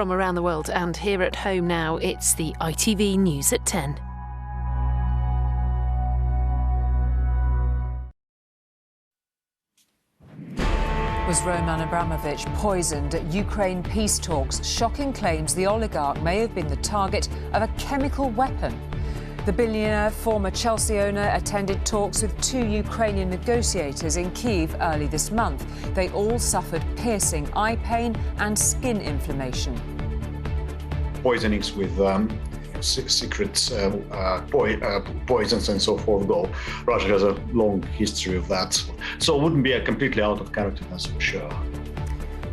From around the world and here at home now, it's the ITV News at 10. Was Roman Abramovich poisoned at Ukraine peace talks? Shocking claims the oligarch may have been the target of a chemical weapon. The billionaire, former Chelsea owner, attended talks with 2 Ukrainian negotiators in Kyiv early this month. They all suffered piercing eye pain and skin inflammation. Poisonings with secret poisons and so forth go. Russia has a long history of that. So it wouldn't be a completely out of character, that's for sure.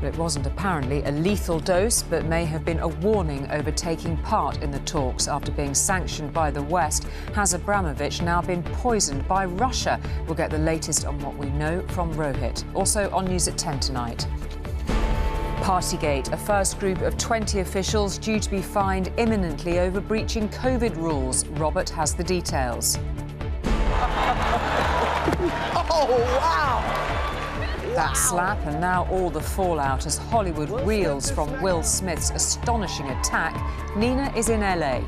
But it wasn't apparently a lethal dose, but may have been a warning over taking part in the talks. After being sanctioned by the West, has Abramovich now been poisoned by Russia? We'll get the latest on what we know from Rohit. Also on News at 10 tonight. Partygate, a first group of 20 officials due to be fined imminently over breaching COVID rules. Robert has the details. Oh, wow! That slap and now all the fallout as Hollywood reels from Will Smith's astonishing attack. Nina is in LA.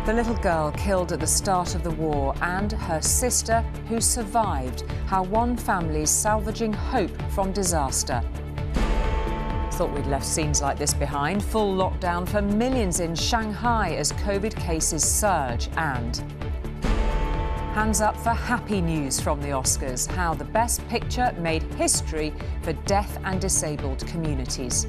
The little girl killed at the start of the war and her sister who survived. How one family's salvaging hope from disaster. Thought we'd left scenes like this behind. Full lockdown for millions in Shanghai as COVID cases surge and... hands up for happy news from the Oscars. How the Best Picture made history for deaf and disabled communities.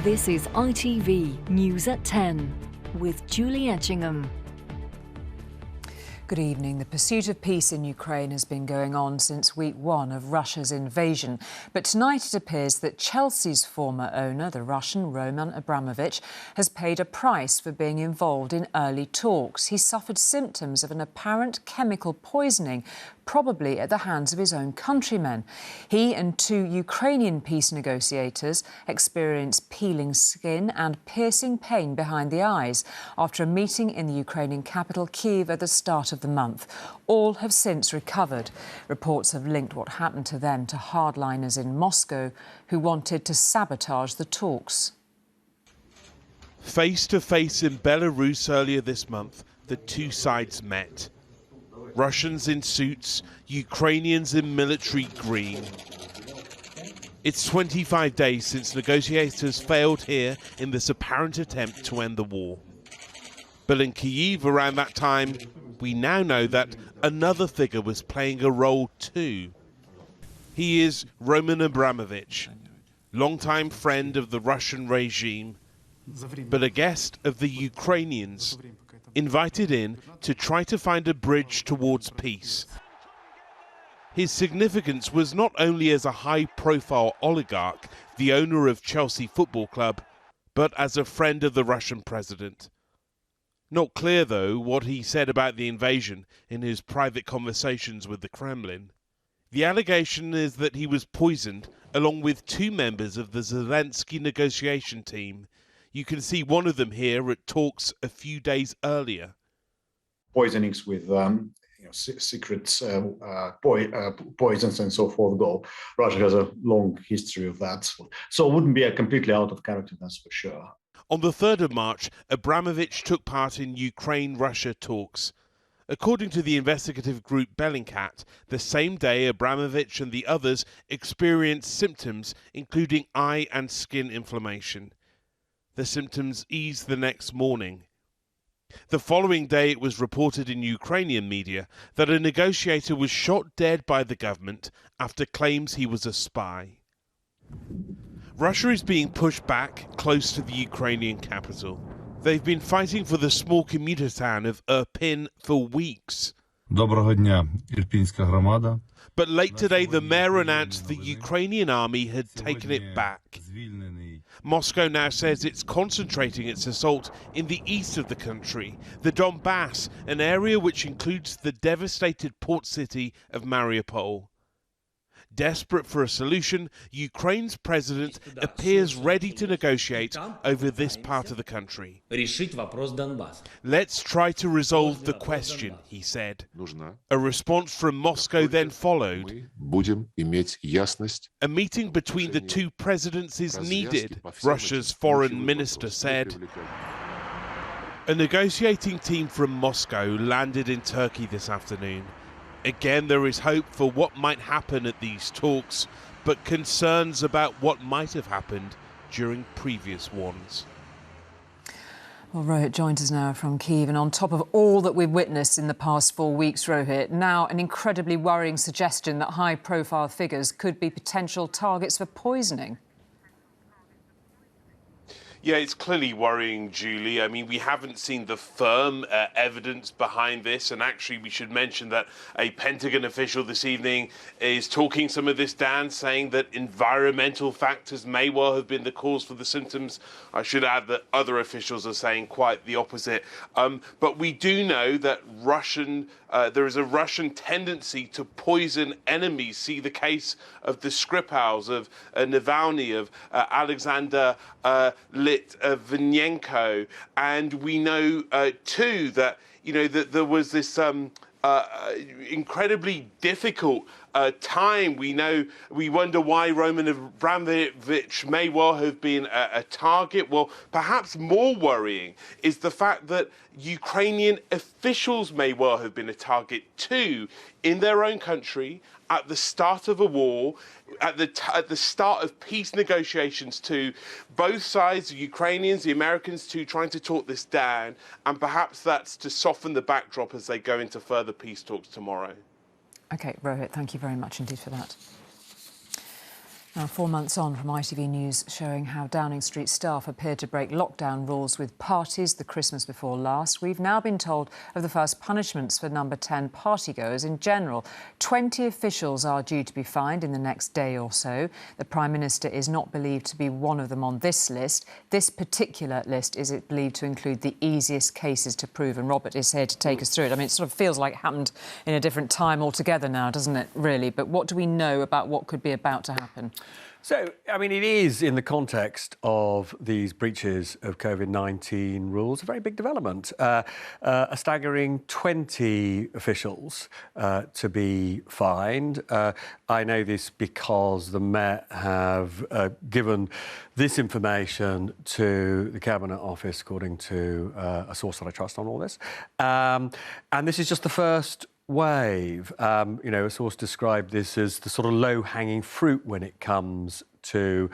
This is ITV News at 10 with Julie Etchingham. Good evening. The pursuit of peace in Ukraine has been going on since week 1 of Russia's invasion. But tonight it appears that Chelsea's former owner, the Russian Roman Abramovich, has paid a price for being involved in early talks. He suffered symptoms of an apparent chemical poisoning, probably at the hands of his own countrymen. He and 2 Ukrainian peace negotiators experienced peeling skin and piercing pain behind the eyes after a meeting in the Ukrainian capital, Kyiv, at the start of the month. All have since recovered. Reports have linked what happened to them to hardliners in Moscow who wanted to sabotage the talks. Face to face in Belarus earlier this month, the 2 sides met. Russians in suits, Ukrainians in military green. It's 25 days since negotiators failed here in this apparent attempt to end the war. But in Kyiv around that time, we now know that another figure was playing a role too. He is Roman Abramovich, longtime friend of the Russian regime, but a guest of the Ukrainians, invited in to try to find a bridge towards peace. His significance was not only as a high-profile oligarch, the owner of Chelsea Football Club, but as a friend of the Russian president. Not clear, though, what he said about the invasion in his private conversations with the Kremlin. The allegation is that he was poisoned along with 2 members of the Zelensky negotiation team. You can see one of them here at talks a few days earlier. Poisonings with secret poisons and so forth go. Russia has a long history of that. So it wouldn't be a completely out of character, that's for sure. On the 3rd of March, Abramovich took part in Ukraine-Russia talks. According to the investigative group Bellingcat, the same day Abramovich and the others experienced symptoms including eye and skin inflammation. The symptoms eased the next morning. The following day it was reported in Ukrainian media that a negotiator was shot dead by the government after claims he was a spy. Russia is being pushed back close to the Ukrainian capital. They've been fighting for the small commuter town of Irpin for weeks. Доброго дня, Ірпінська громада. But late today, the mayor announced the Ukrainian army had taken it back. Moscow now says it's concentrating its assault in the east of the country, the Donbass, an area which includes the devastated port city of Mariupol. Desperate for a solution, Ukraine's president appears ready to negotiate over this part of the country. Let's try to resolve the question, he said. A response from Moscow then followed. A meeting between the two presidents is needed, Russia's foreign minister said. A negotiating team from Moscow landed in Turkey this afternoon. Again, there is hope for what might happen at these talks, but concerns about what might have happened during previous ones. Well, Rohit joins us now from Kyiv, and on top of all that we've witnessed in the past 4 weeks, Rohit, now an incredibly worrying suggestion that high-profile figures could be potential targets for poisoning. Yeah, it's clearly worrying, Julie. I mean, we haven't seen the firm evidence behind this, and actually we should mention that a Pentagon official this evening is talking some of this down, saying that environmental factors may well have been the cause for the symptoms. I should add that other officials are saying quite the opposite. But we do know that there is a Russian tendency to poison enemies. See the case of the Skripals, of Navalny, of Alexander Litvinenko, and we know too that that there was this incredibly difficult time. We wonder why Roman Abramovich may well have been a target. Well, perhaps more worrying is the fact that Ukrainian officials may well have been a target too, in their own country, at the start of a war, at the start of peace negotiations too. Both sides, the Ukrainians, the Americans too, trying to talk this down, and perhaps that's to soften the backdrop as they go into further peace talks tomorrow. OK, Rohit, thank you very much indeed for that. Now, 4 months on from ITV News showing how Downing Street staff appeared to break lockdown rules with parties the Christmas before last, we've now been told of the first punishments for number 10 partygoers in general. 20 officials are due to be fined in the next day or so. The Prime Minister is not believed to be one of them on this list. This particular list is believed to include the easiest cases to prove, and Robert is here to take us through it. I mean, it sort of feels like it happened in a different time altogether now, doesn't it, really? But what do we know about what could be about to happen? So, I mean, it is, in the context of these breaches of COVID-19 rules, a very big development. A staggering 20 officials to be fined. I know this because the Met have given this information to the Cabinet Office, according to a source that I trust on all this. And this is just the first wave. A source described this as the sort of low-hanging fruit when it comes to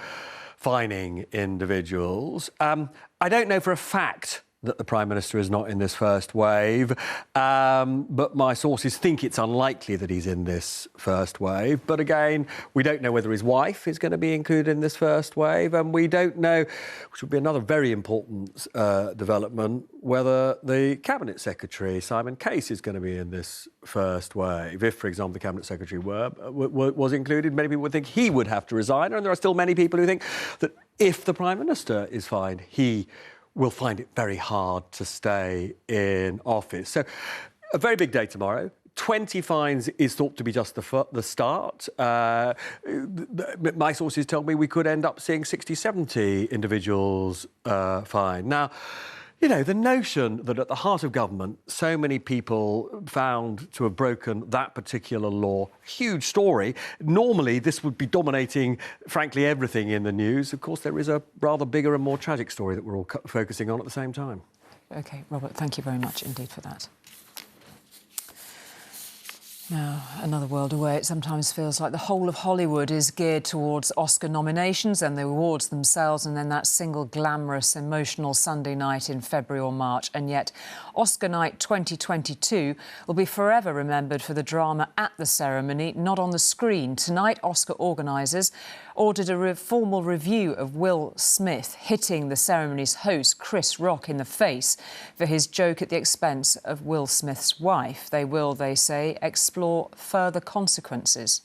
fining individuals. I don't know for a fact that the Prime Minister is not in this first wave, but my sources think it's unlikely that he's in this first wave. But again, we don't know whether his wife is going to be included in this first wave, and we don't know, which would be another very important development, whether the Cabinet Secretary, Simon Case, is going to be in this first wave. If, for example, the Cabinet Secretary was included, many people would think he would have to resign, and there are still many people who think that if the Prime Minister is fined, he will find it very hard to stay in office. So a very big day tomorrow. 20 fines is thought to be just the start. My sources tell me we could end up seeing 60, 70 individuals fined. Now, the notion that at the heart of government, so many people found to have broken that particular law, huge story. Normally, this would be dominating, frankly, everything in the news. Of course, there is a rather bigger and more tragic story that we're all focusing on at the same time. OK, Robert, thank you very much indeed for that. Now, another world away, it sometimes feels like the whole of Hollywood is geared towards Oscar nominations and the awards themselves, and then that single glamorous, emotional Sunday night in February or March. And yet, Oscar Night 2022 will be forever remembered for the drama at the ceremony, not on the screen. Tonight, Oscar organisers ordered a formal review of Will Smith hitting the ceremony's host, Chris Rock, in the face for his joke at the expense of Will Smith's wife. They will, they say, explore further consequences.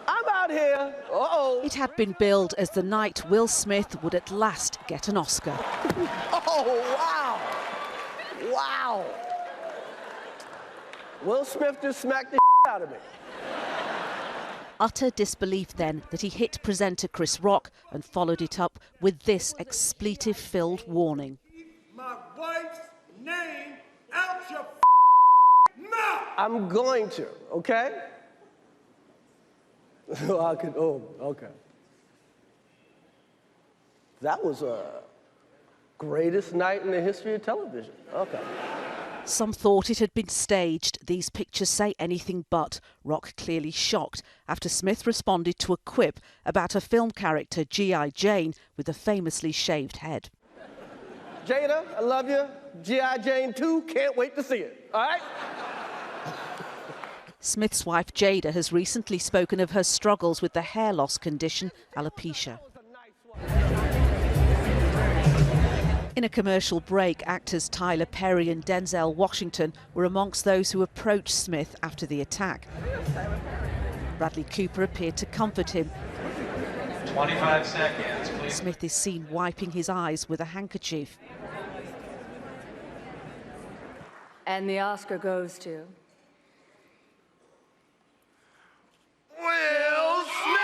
I'm out here. Uh-oh. It had been billed as the night Will Smith would at last get an Oscar. Oh, wow. Wow. Will Smith just smacked the out of me. Utter disbelief then that he hit presenter Chris Rock and followed it up with this expletive-filled warning. My wife's name out your mouth. I'm going to, okay? Okay. That was a greatest night in the history of television. Okay. Some thought it had been staged. These pictures say anything but. Rock clearly shocked after Smith responded to a quip about a film character, G.I. Jane, with a famously shaved head. Jada, I love you. G.I. Jane 2, can't wait to see it, all right? Smith's wife, Jada, has recently spoken of her struggles with the hair loss condition, alopecia. In a commercial break, actors Tyler Perry and Denzel Washington were amongst those who approached Smith after the attack. Bradley Cooper appeared to comfort him. 25 seconds, please. Smith is seen wiping his eyes with a handkerchief. And the Oscar goes to... Will Smith!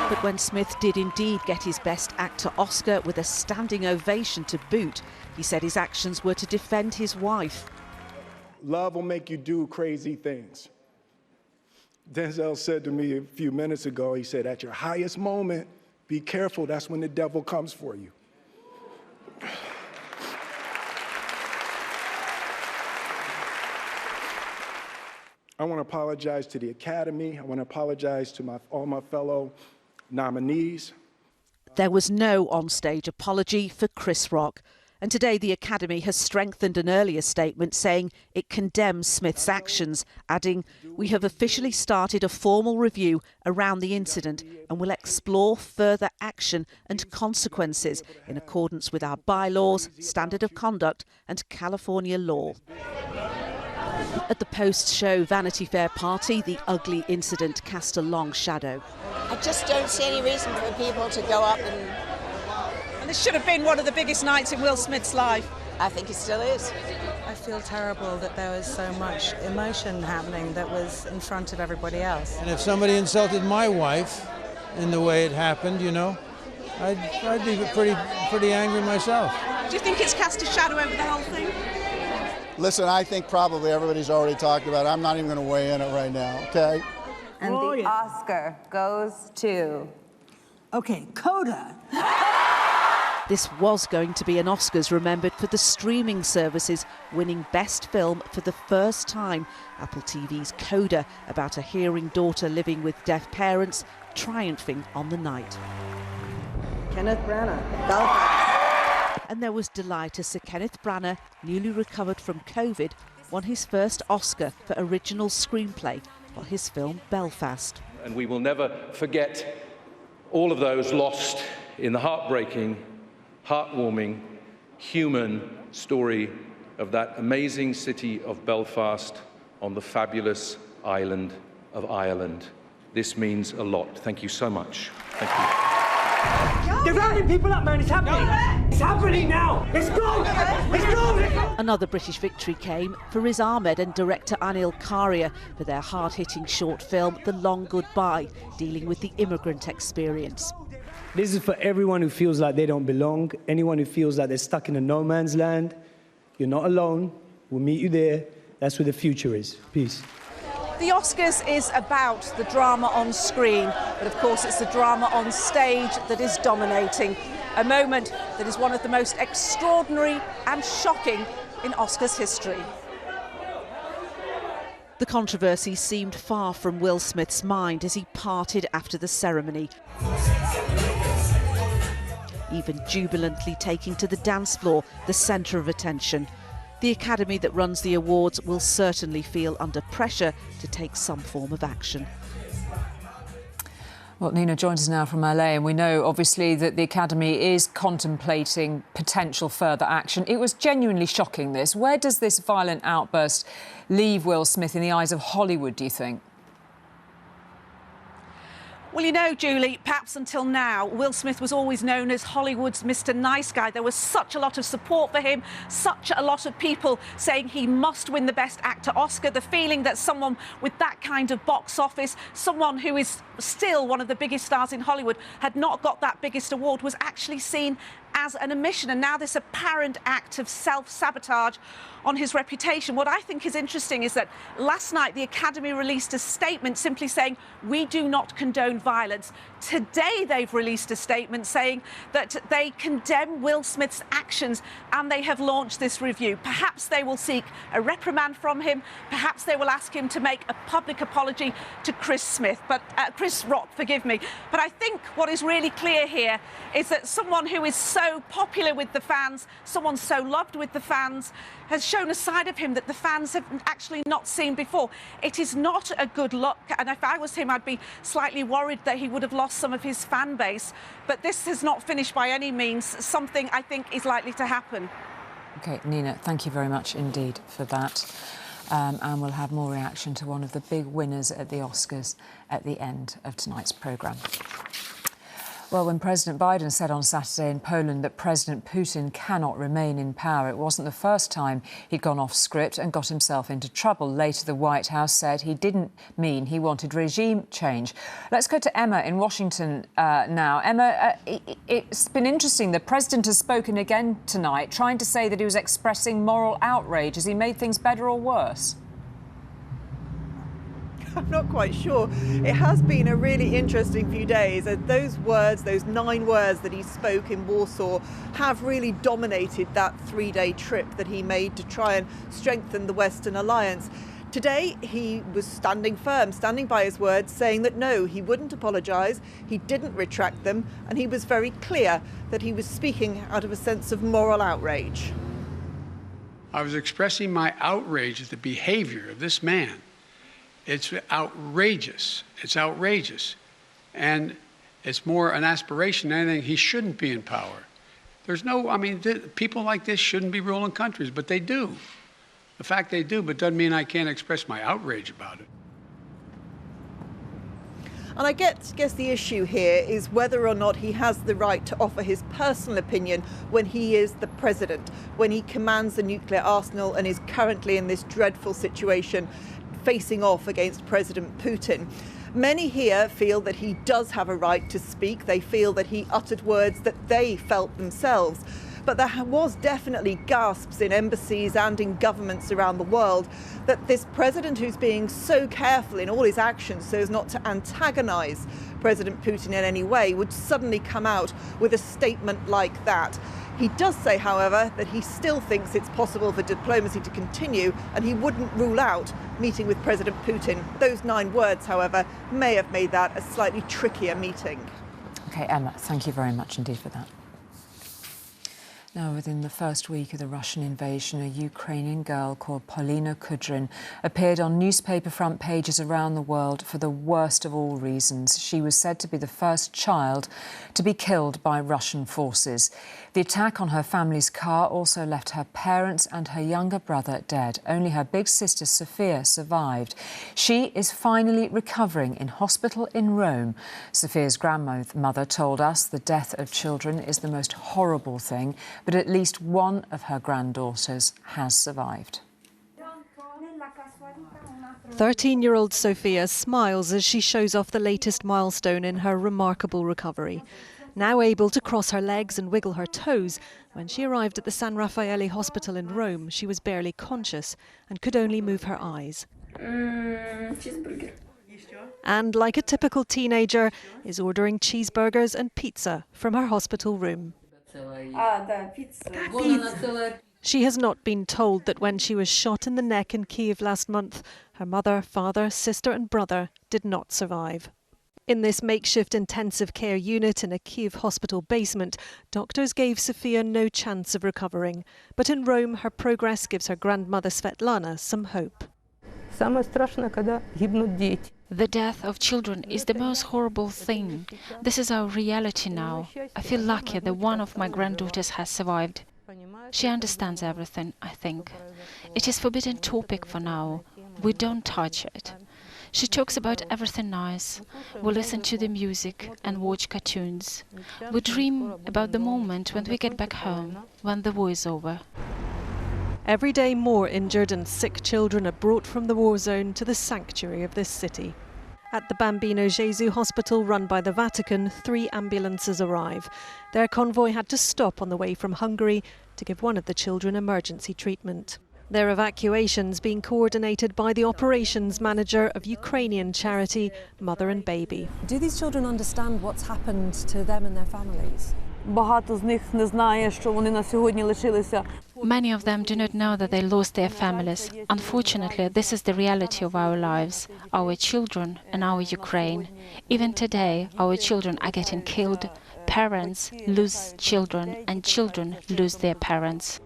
But when Smith did indeed get his Best Actor Oscar with a standing ovation to boot, he said his actions were to defend his wife. Love will make you do crazy things. Denzel said to me a few minutes ago, he said, at your highest moment, be careful, that's when the devil comes for you. I want to apologize to the Academy. I want to apologize to all my fellow nominees. There was no onstage apology for Chris Rock. And today the Academy has strengthened an earlier statement saying it condemns Smith's actions, adding, "We have officially started a formal review around the incident and will explore further action and consequences in accordance with our bylaws, standard of conduct and California law." At the post-show Vanity Fair party, the ugly incident cast a long shadow. I just don't see any reason for people to go up and... And this should have been one of the biggest nights in Will Smith's life. I think it still is. I feel terrible that there was so much emotion happening that was in front of everybody else. And if somebody insulted my wife in the way it happened, you know, I'd be pretty angry myself. Do you think it's cast a shadow over the whole thing? Listen, I think probably everybody's already talked about it. I'm not even going to weigh in it right now, okay? And the Oscar goes to... Okay, Coda. This was going to be an Oscars remembered for the streaming services winning Best Film for the first time. Apple TV's Coda, about a hearing daughter living with deaf parents, triumphing on the night. Kenneth Branagh, Belfast. And there was delight as Sir Kenneth Branagh, newly recovered from COVID, won his first Oscar for original screenplay for his film Belfast. And we will never forget all of those lost in the heartbreaking, heartwarming, human story of that amazing city of Belfast on the fabulous island of Ireland. This means a lot. Thank you so much. Thank you. They're rounding people up, man. It's happening. It's happening now. It's gone. It's gone. Another British victory came for Riz Ahmed and director Anil Karia for their hard-hitting short film The Long Goodbye, dealing with the immigrant experience. This is for everyone who feels like they don't belong, anyone who feels like they're stuck in a no man's land. You're not alone. We'll meet you there. That's where the future is. Peace. The Oscars is about the drama on screen, but of course it's the drama on stage that is dominating. A moment that is one of the most extraordinary and shocking in Oscars history. The controversy seemed far from Will Smith's mind as he parted after the ceremony, even jubilantly taking to the dance floor, the centre of attention. The Academy that runs the awards will certainly feel under pressure to take some form of action. Well, Nina joins us now from LA, and we know, obviously, that the Academy is contemplating potential further action. It was genuinely shocking, this. Where does this violent outburst leave Will Smith in the eyes of Hollywood, do you think? Well, you know, Julie, perhaps until now, Will Smith was always known as Hollywood's Mr. Nice Guy. There was such a lot of support for him, such a lot of people saying he must win the Best Actor Oscar. The feeling that someone with that kind of box office, someone who is still one of the biggest stars in Hollywood, had not got that biggest award was actually seen as an omission. And now this apparent act of self-sabotage on his reputation. What I think is interesting is that last night the Academy released a statement simply saying, we do not condone violence. Today they've released a statement saying that they condemn Will Smith's actions and they have launched this review. Perhaps they will seek a reprimand from him. Perhaps they will ask him to make a public apology to Chris Rock, forgive me. But I think what is really clear here is that someone who is so popular with the fans, someone so loved with the fans, has shown a side of him that the fans have actually not seen before. It is not a good look, and if I was him, I'd be slightly worried that he would have lost some of his fan base. But this has not finished by any means. Something I think is likely to happen. OK, Nina, thank you very much indeed for that. And we'll have more reaction to one of the big winners at the Oscars at the end of tonight's programme. Well, when President Biden said on Saturday in Poland that President Putin cannot remain in power, it wasn't the first time he'd gone off script and got himself into trouble. Later, the White House said he didn't mean he wanted regime change. Let's go to Emma in Washington now. Emma, it's been interesting. The president has spoken again tonight, trying to say that he was expressing moral outrage. Has he made things better or worse? I'm not quite sure. It has been a really interesting few days. Those words, those 9 words that he spoke in Warsaw have really dominated that 3-day trip that he made to try and strengthen the Western alliance. Today, he was standing firm, standing by his words, saying that no, he wouldn't apologise, he didn't retract them, and he was very clear that he was speaking out of a sense of moral outrage. I was expressing my outrage at the behaviour of this man. It's outrageous. It's outrageous. And it's more an aspiration than anything. He shouldn't be in power. There's no, I mean, people like this shouldn't be ruling countries, but they do. The fact they do, but doesn't mean I can't express my outrage about it. And I guess the issue here is whether or not he has the right to offer his personal opinion when he is the president, when he commands the nuclear arsenal and is currently in this dreadful situation facing off against President Putin. Many here feel that he does have a right to speak. They feel that he uttered words that they felt themselves. But there was definitely gasps in embassies and in governments around the world that this president, who's being so careful in all his actions so as not to antagonise President Putin in any way, would suddenly come out with a statement like that. He does say, however, that he still thinks it's possible for diplomacy to continue and he wouldn't rule out meeting with President Putin. Those 9 words, however, may have made that a slightly trickier meeting. OK, Emma, thank you very much indeed for that. Now, within the first week of the Russian invasion, a Ukrainian girl called Polina Kudrin appeared on newspaper front pages around the world for the worst of all reasons. She was said to be the first child to be killed by Russian forces. The attack on her family's car also left her parents and her younger brother dead. Only her big sister, Sophia, survived. She is finally recovering in hospital in Rome. Sophia's grandmother told us the death of children is the most horrible thing, but at least one of her granddaughters has survived. 13-year-old Sophia smiles as she shows off the latest milestone in her remarkable recovery. Now able to cross her legs and wiggle her toes, when she arrived at the San Raffaele hospital in Rome, she was barely conscious and could only move her eyes. Cheeseburger. And like a typical teenager, is ordering cheeseburgers and pizza from her hospital room. She has not been told that when she was shot in the neck in Kiev last month, her mother, father, sister and brother did not survive. In this makeshift intensive care unit in a Kiev hospital basement, doctors gave Sophia no chance of recovering. But in Rome, her progress gives her grandmother Svetlana some hope. The death of children is the most horrible thing. This is our reality now. I feel lucky that one of my granddaughters has survived. She understands everything, I think. It is a forbidden topic for now. We don't touch it. She talks about everything nice. We listen to the music and watch cartoons. We dream about the moment when we get back home, when the war is over. Every day more injured and sick children are brought from the war zone to the sanctuary of this city. At the Bambino Gesù hospital run by the Vatican, 3 ambulances arrive. Their convoy had to stop on the way from Hungary to give one of the children emergency treatment. Their evacuations being coordinated by the operations manager of Ukrainian charity Mother and Baby. Do these children understand what's happened to them and their families? Many of them do not know that they lost their families. Unfortunately, this is the reality of our lives, our children and our Ukraine. Even today, our children are getting killed. Parents lose children and children lose their parents.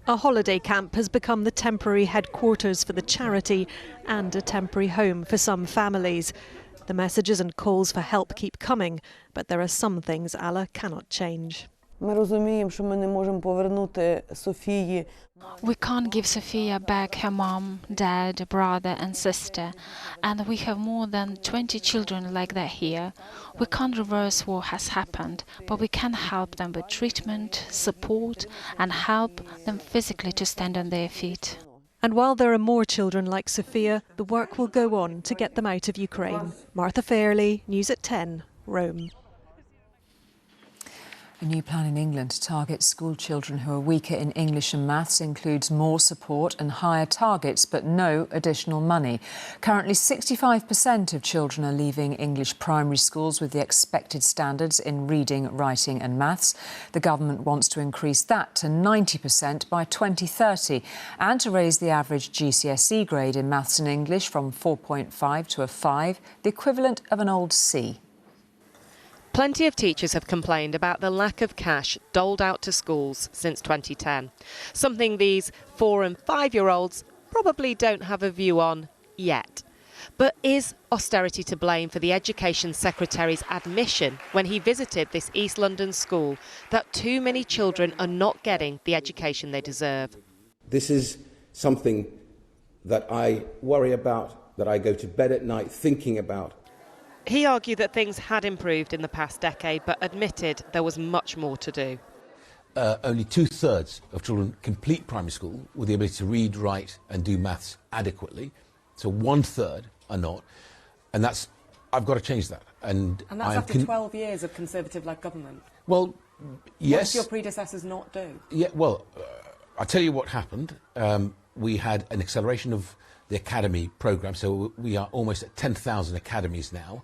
A holiday camp has become the temporary headquarters for the charity and a temporary home for some families. The messages and calls for help keep coming, but there are some things Allah cannot change. We can't give Sophia back her mom, dad, brother and sister, and we have more than 20 children like that here. We can't reverse what has happened, but we can help them with treatment, support and help them physically to stand on their feet. And while there are more children like Sophia, the work will go on to get them out of Ukraine. Martha Fairley, News at 10, Rome. A new plan in England to target school children who are weaker in English and maths includes more support and higher targets, but no additional money. Currently, 65% of children are leaving English primary schools with the expected standards in reading, writing and maths. The government wants to increase that to 90% by 2030 and to raise the average GCSE grade in maths and English from 4.5 to a 5, the equivalent of an old C. Plenty of teachers have complained about the lack of cash doled out to schools since 2010, something these 4- and 5-year-olds probably don't have a view on yet. But is austerity to blame for the Education Secretary's admission when he visited this East London school that too many children are not getting the education they deserve? This is something that I worry about, that I go to bed at night thinking about. He argued that things had improved in the past decade, but admitted there was much more to do. Only 2/3 of children complete primary school with the ability to read, write and do maths adequately. So 1/3 are not. And I've got to change that. And that's after 12 years of Conservative-led government. Well, yes. What did your predecessors not do? Yeah, well, I'll tell you what happened. We had an acceleration of the academy programme, so we are almost at 10,000 academies now.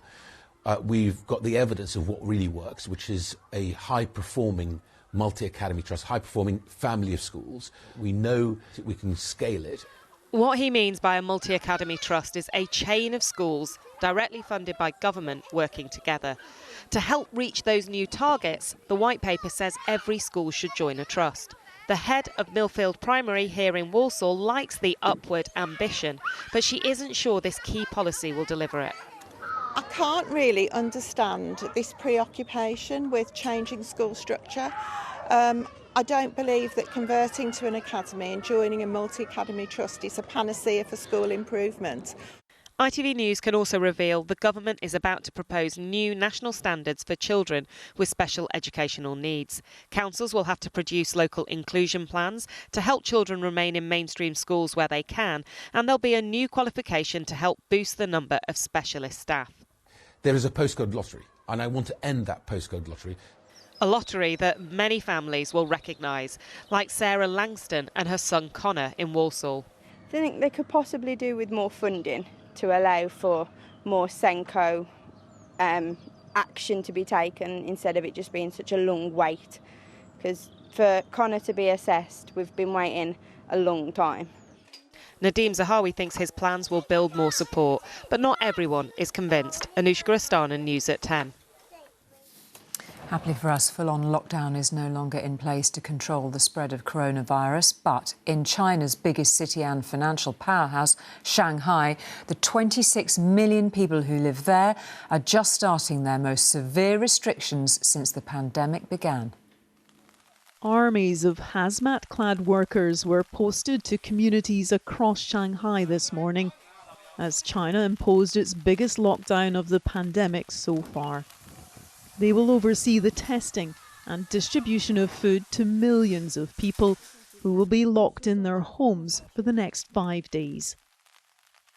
We've got the evidence of what really works, which is a high-performing multi-academy trust, high-performing family of schools. We know that we can scale it. What he means by a multi-academy trust is a chain of schools directly funded by government working together. To help reach those new targets, the white paper says every school should join a trust. The head of Millfield Primary here in Walsall likes the upward ambition, but she isn't sure this key policy will deliver it. I can't really understand this preoccupation with changing school structure. I don't believe that converting to an academy and joining a multi-academy trust is a panacea for school improvement. ITV News can also reveal the government is about to propose new national standards for children with special educational needs. Councils will have to produce local inclusion plans to help children remain in mainstream schools where they can, and there'll be a new qualification to help boost the number of specialist staff. There is a postcode lottery, and I want to end that postcode lottery. A lottery that many families will recognise, like Sarah Langston and her son Connor in Walsall. I think they could possibly do with more funding to allow for more Senko action to be taken instead of it just being such a long wait. Because for Connor to be assessed, we've been waiting a long time. Nadeem Zahawi thinks his plans will build more support, but not everyone is convinced. Anushka Astana, News at 10. Happily for us, full-on lockdown is no longer in place to control the spread of coronavirus. But in China's biggest city and financial powerhouse, Shanghai, the 26 million people who live there are just starting their most severe restrictions since the pandemic began. Armies of hazmat-clad workers were posted to communities across Shanghai this morning. as China imposed its biggest lockdown of the pandemic so far. They will oversee the testing and distribution of food to millions of people who will be locked in their homes for the next 5 days.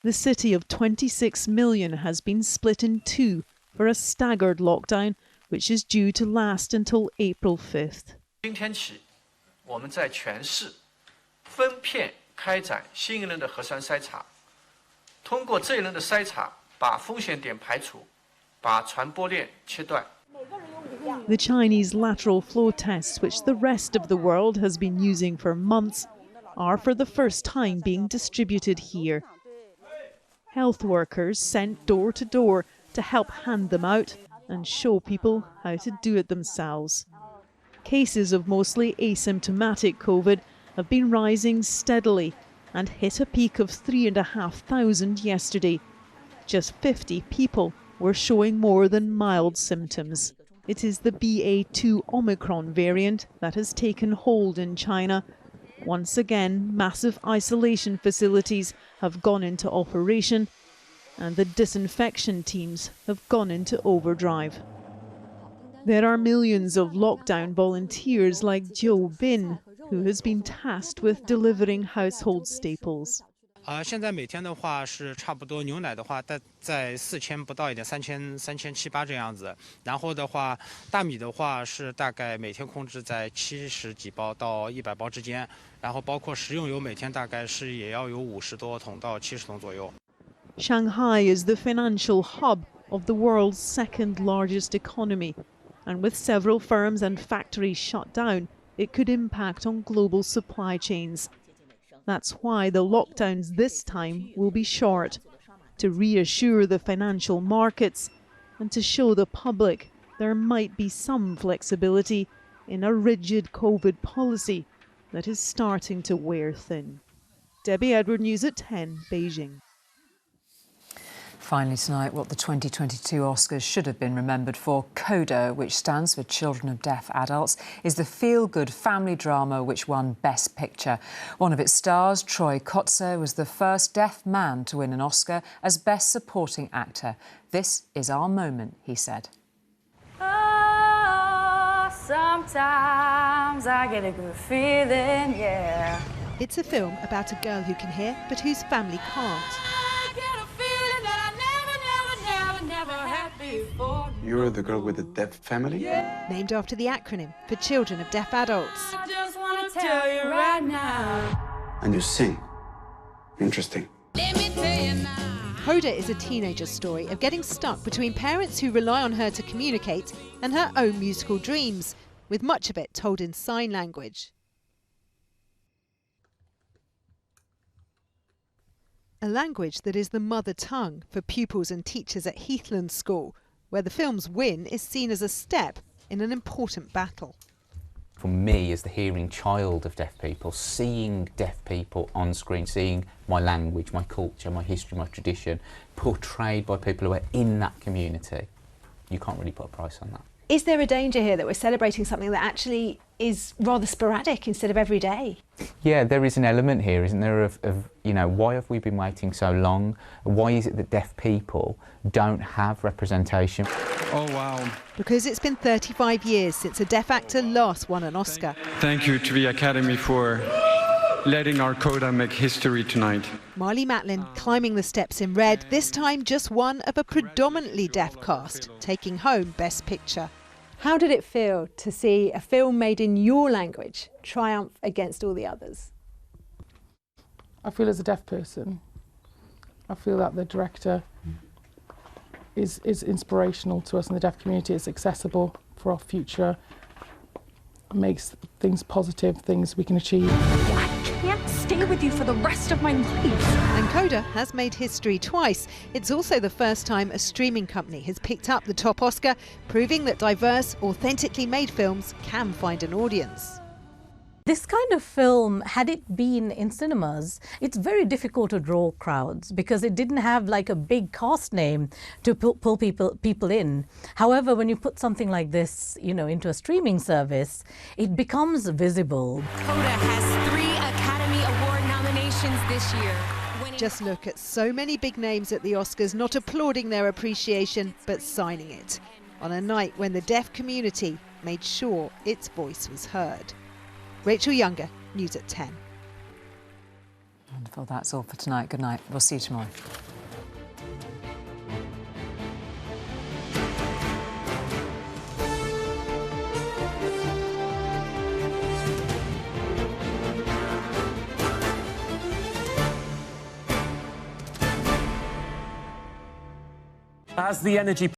The city of 26 million has been split in two for a staggered lockdown, which is due to last until April 5th. 今天起，我们在全市分片开展新一轮的核酸筛查，通过这一轮的筛查，把风险点排除，把传播链切断。 The Chinese lateral flow tests, which the rest of the world has been using for months, are for the first time being distributed here. Health workers sent door to door to help hand them out and show people how to do it themselves. Cases of mostly asymptomatic COVID have been rising steadily and hit a peak of 3,500 yesterday. Just 50 people were showing more than mild symptoms. It is the BA2 Omicron variant that has taken hold in China. Once again, massive isolation facilities have gone into operation and the disinfection teams have gone into overdrive. There are millions of lockdown volunteers like Zhou Bin, who has been tasked with delivering household staples. 现在每天的话是差不多牛奶的话在4000不到一点，3700这样子。然后的话，大米的话是大概每天控制在70几包到100包之间。然后包括食用油每天大概是也要有50多桶到70桶左右。Shanghai is the financial hub of the world's second largest economy, and with several firms and factories shut down, it could impact on global supply chains. That's why the lockdowns this time will be short, to reassure the financial markets and to show the public there might be some flexibility in a rigid COVID policy that is starting to wear thin. Debbie Edward, News at 10, Beijing. Finally tonight, what the 2022 Oscars should have been remembered for. Coda, which stands for Children of Deaf Adults, is the feel-good family drama which won Best Picture. One of its stars, Troy Kotsur, was the first deaf man to win an Oscar as Best Supporting Actor. This is our moment, he said. Oh, sometimes I get a good feeling, yeah. It's a film about a girl who can hear but whose family can't. You're the girl with the deaf family? Yeah. Named after the acronym for Children of Deaf Adults. I just want to tell you right now. And you sing. Interesting. Let me tell you now. Coda is a teenager's story of getting stuck between parents who rely on her to communicate and her own musical dreams, with much of it told in sign language. A language that is the mother tongue for pupils and teachers at Heathland School, where the film's win is seen as a step in an important battle. For me, as the hearing child of deaf people, seeing deaf people on screen, seeing my language, my culture, my history, my tradition, portrayed by people who are in that community, you can't really put a price on that. Is there a danger here that we're celebrating something that actually is rather sporadic instead of every day? Yeah, there is an element here, isn't there, of you know, why have we been waiting so long? Why is it that deaf people don't have representation? Oh, wow. Because it's been 35 years since a deaf actor last won an Oscar. Thank you to the Academy for letting our Coda make history tonight. Marley Matlin climbing the steps in red, this time just one of a predominantly deaf cast, taking home Best Picture. How did it feel to see a film made in your language triumph against all the others? I feel as a deaf person, I feel that the director is inspirational to us in the deaf community. It's accessible for our future, makes things positive, things we can achieve. I can't stay with you for the rest of my life. And Coda has made history twice. It's also the first time a streaming company has picked up the top Oscar, proving that diverse, authentically made films can find an audience. This kind of film, had it been in cinemas, it's very difficult to draw crowds because it didn't have like a big cast name to pull people in. However, when you put something like this, you know, into a streaming service, it becomes visible. Coda has 3 Academy Award nominations this year. Just look at so many big names at the Oscars not applauding their appreciation but signing it, on a night when the deaf community made sure its voice was heard. Rachel Younger, News at 10. Wonderful. That's all for tonight. Good night. We'll see you tomorrow. As the energy